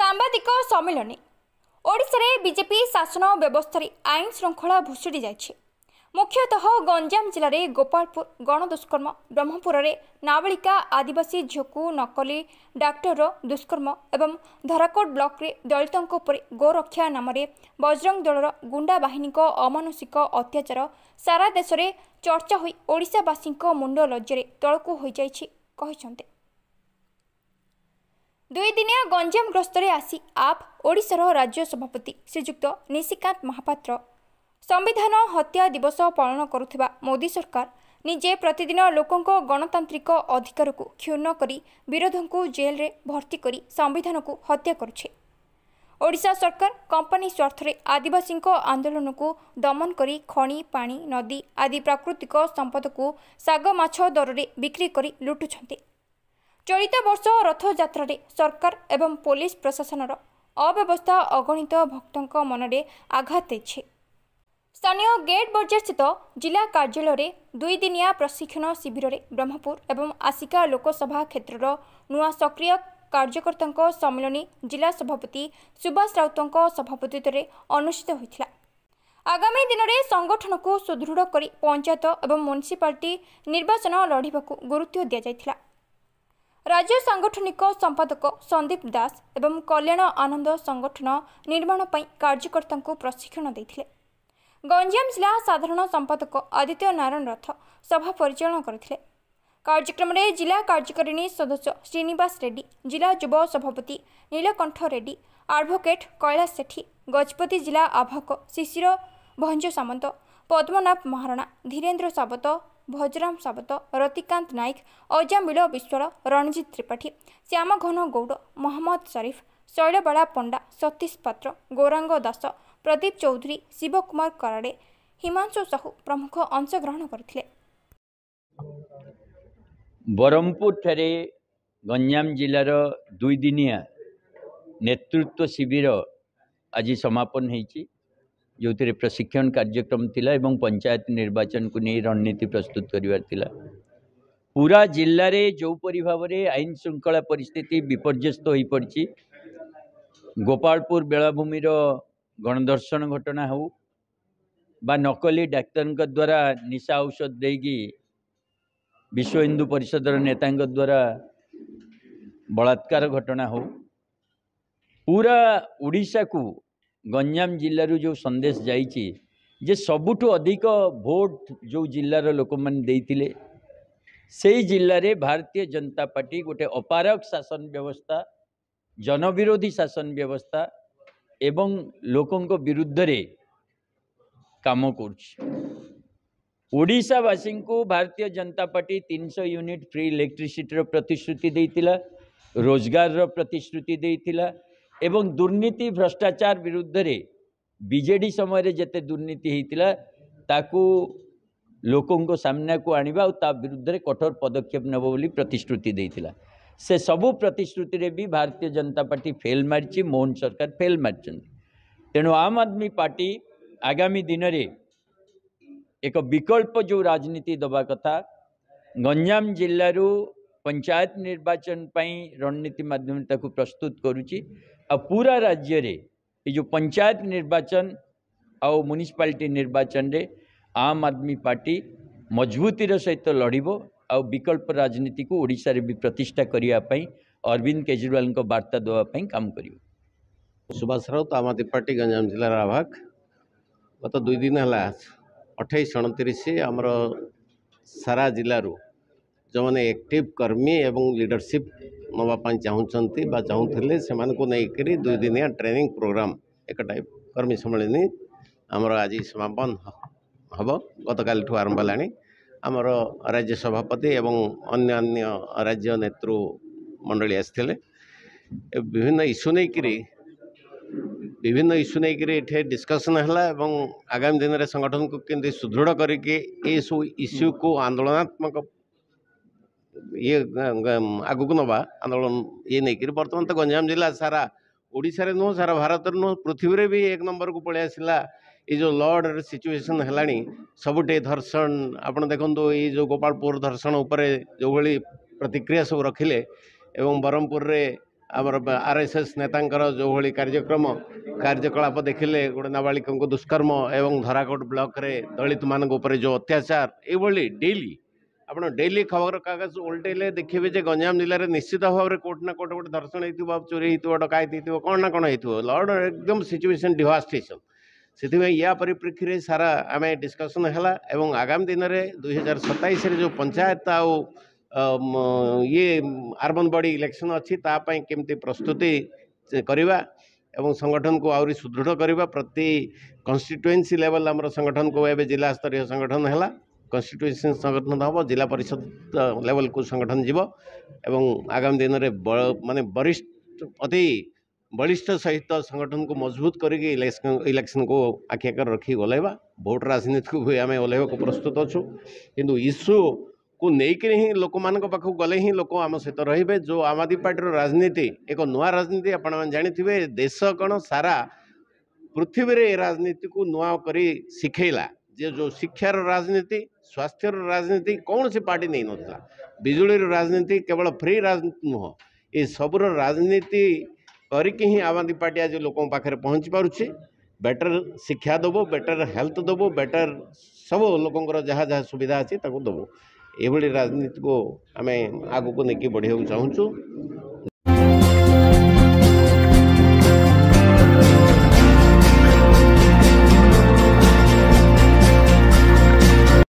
सांबादिक सम्मेलन ओडिशा रे बीजेपी शासन व्यवस्था आईन श्रृंखला भुशुड़ी जाइछि। मुख्यतः गंजाम जिले में गोपालपुर गणदुष्कर्म, ब्रह्मपुर में नाबालिका आदिवासी झील नकली डाक्टर दुष्कर्म एवं धराकोट ब्लॉक रे दलितों पर गोरक्षा नाम बजरंग दलर गुंडा बाहिनी अमानुषिक अत्याचार सारा देश में चर्चा होई ओडिशावासी मुंड लज्जरे तलकू हो जाइछि कहिसंते। 2 दिनिया गंजाम ग्रस्तरे आसी आप ओडिशार राज्य सभापति श्रीजुक्त निशिकांत महापात्र संविधान हत्या दिवस पालन करुथिबा मोदी सरकार निजे प्रतिदिन लोकों गणतांत्रिक अधिकार को क्षुण्ण करी विरोधों को जेल रे भर्ती करी संविधान को हत्या करुछे। ओडिशा सरकार कंपनी स्वार्थ रे आदिवासी आंदोलन को दमन करी खणी पानी नदी आदि प्राकृतिक संपद को साग माछ दर रे बिक्री करी लुटुछन्ते। चलित वर्ष रथयात्रा रे सरकार एवं पुलिस प्रशासन अव्यवस्था अगणित भक्तों मनरे आघात देछि। स्थानीय गेट बजार स्थित जिला कार्यालय रे 2 दिनिया प्रशिक्षण शिविर रे ब्रह्मपुर एवं आसिका लोकसभा क्षेत्र नुआ सक्रिय कार्यकर्ता सम्मेलन जिला सभापति सुभाष राउतों सभापतित्व में अनुष्ठित होता। आगामी दिन में संगठन को सुदृढ़ करी पंचायत एवं म्युनिसिपालिटी निर्वाचन लड़ाक गुरुत्व दि जाइथिला। राज्य सांगठनिक संपादक संदीप दास एवं कल्याण आनंद संगठन निर्माण पर कार्यकर्ता को प्रशिक्षण देथिले। गंजाम जिला साधारण संपादक आदित्य नारायण रथ सभा परिचालन करथिले। कार्यक्रम में जिला कार्यकारिणी सदस्य श्रीनिवास रेड्डी, जिला युवा सभापति नीलकंठ रेड्डी, एडवोकेट कैलाश सेठी, गजपति जिला आभाक शिशिर भंज सामंत, पद्मनाभ महाराणा, धीरेन्द्र सावत, भजराम सावत, रतिकांत नाइक, अजामिल विश्वाल, रणजित त्रिपाठी, श्यामघन गौड़, मोहम्मद शरीफ, शैलबाला पंडा, सतीश पात्र, गौरांग दास, प्रदीप चौधरी, शिवकुमार कराड़े, हिमांशु साहू प्रमुख अंशग्रहण करथिले। बरहमपुर ठारे गंजाम जिलार 2 दिनिया नेतृत्व शिविर आज समापन होईछि, जो प्रशिक्षण कार्यक्रम थिला एवं पंचायत निर्वाचन को नहीं रणनीति प्रस्तुत करिवार थिला। पूरा जिले में जो परि भाव में आईन श्रृंखला परिस्थिति विपर्यस्त हो पड़ी, गोपालपुर बेलाभूमि गणदर्शन घटना हो बा नकली डाक्तर द्वारा निशा औषध देगी विश्व हिंदू परिषद नेता द्वारा बलात्कार घटना हो, पूरा उड़ीसा को गंजाम जिलूर जो संदेश जाइए जे सबुठु अधिक भोट जो जिलार लोक मैंने देइथिले से जिले में भारतीय जनता पार्टी गोटे अपारक शासन व्यवस्था, जनविरोधी शासन व्यवस्था एवं लोकों विरुद्ध रे काम करुड़ीसावासी को Bharatiya Janata party 300 unit free electricity प्रतिश्रुति देइतिला, रोजगार प्रतिश्रुति देइतिला एवं दुर्नीति भ्रष्टाचार विरुद्ध रे बीजेडी समय रे जते दुर्नीति होइतिला ताकू लोकों को सामना को आनिबा और ता विरुद्ध रे कठोर पदक्षेप नेबो बोली प्रतिश्रुति देइतिला। से सबु प्रतिश्रुति रे भी भारतीय जनता पार्टी फेल मारची, मोहन सरकार फेल मारचन। तेणु आम आदमी पार्टी आगामी दिन रे एक विकल्प जो राजनीति दबा कथा गंजाम जिल्लारू पंचायत निर्वाचन पाई रणनीति माध्यम ताकू प्रस्तुत करुची। आ पूरा राज्य रे ये जो पंचायत निर्वाचन और म्युनिसिपालिटी निर्वाचन रे आम आदमी पार्टी मजबूतीर सहित लड़ब आ विकल्प राजनीति को ओडिशा रे भी प्रतिष्ठा करने अरविंद केजरीवाल को वार्ता देवाई काम कर। सुभाष राउत आम आदमी पार्टी गंजाम जिलार आभाक गत 2 दिन है 28-29 आमर सारा जिलूर जो मैंने एक्टिव कर्मी एवं लीडरशिप नापी चाहूँगी चाहूले से 2 दिनिया ट्रेनिंग प्रोग्राम एक टाइप कर्मी सम्मेलन आमर आज समापन हम गतकाल आरंभ है। आमर राज्य सभापति एवं अन्य अन्य राज्य नेतृमंडली आसते विभिन्न इश्यू नहीं डिस्कसन है आगामी दिन में संगठन को केंद्र सुदृढ़ करके सब इश्यू को आंदोलनात्मक ये आगु को नवा आंदोलन ये नहीं बर्तमान तो गंजाम जिला सारा ओडिशा रे नुह सारा भारत नुह पृथ्वी रे भी 1 नंबर को पड़े आसला। ये जो लॉर्ड सिचुएशन है सबुटे धर्षण आप देखो ये जो गोपालपुर धर्षण उपरे जो भली प्रतिक्रिया सब रखिले एवं ब्रह्मपुर रे आमर आरएसएस नेतांकर जो भली कार्यकलाप देखिले गोटे नाबालिका दुष्कर्म एवं धराकोट ब्लॉक रे दलित मान जो अत्याचार ये डेली आप डेली खबर कागज उल्टेले देखिए जे गंजाम जिले में निश्चित भाव में कोट ना कोट गोटे दर्शन हो चोरी हो डकायती हो कौन ना कौन हो लॉर्ड एकदम सिचुएशन डिवास्टेशन से या परिप्रेक्षी में सारा आम डिस्कसन है एवं आगामी दिन में 2027 जो पंचायत ये अर्बन बॉडी इलेक्शन अच्छी तापाई केमती प्रस्तुति करवा एवं संगठन को आहरी सुदृढ़ करवा प्रति कन्स्टिट्युएंसी लेवल आम संगठन को एवं जिला स्तरीय संगठन है कन्स्टिट्युएंसी संगठन हम जिला परिषद लेवल को संगठन जीव एवं आगामी दिन में माने वरिष्ठ अति बलिष्ठ सहित संगठन को मजबूत करके इलेक्शन को आखि आकर रखी ओल्लैवा भोट राजनीति को भी आम ओल्लैवा को प्रस्तुत अच्छु किंतु इश्यू को लेकिन ही लोक मान पाखक गले ही लोक आम सहित रे जो आम आदमी पार्टी राजनीति एक नुआ राजनीति आपण जानी देश कौन सारा पृथ्वी रे राजनीति को नुआ कर शिखेला जे जो शिक्षार राजनीति स्वास्थ्य राजनीति कौन सी पार्टी नहीं नथिला बिजुली राजनीति केवल फ्री राजनीति नुह ये सबुर राजनीति करके ही आम आदमी पार्टी आज लोक पाखे पहुँची पारुछे बेटर शिक्षा देवो बेटर हेल्थ देवो बेटर सब लोकंर जहाँ जहाँ सुविधा अच्छी दबो ये राजनीति को आम आग को लेकिन बढ़िया चाहूँ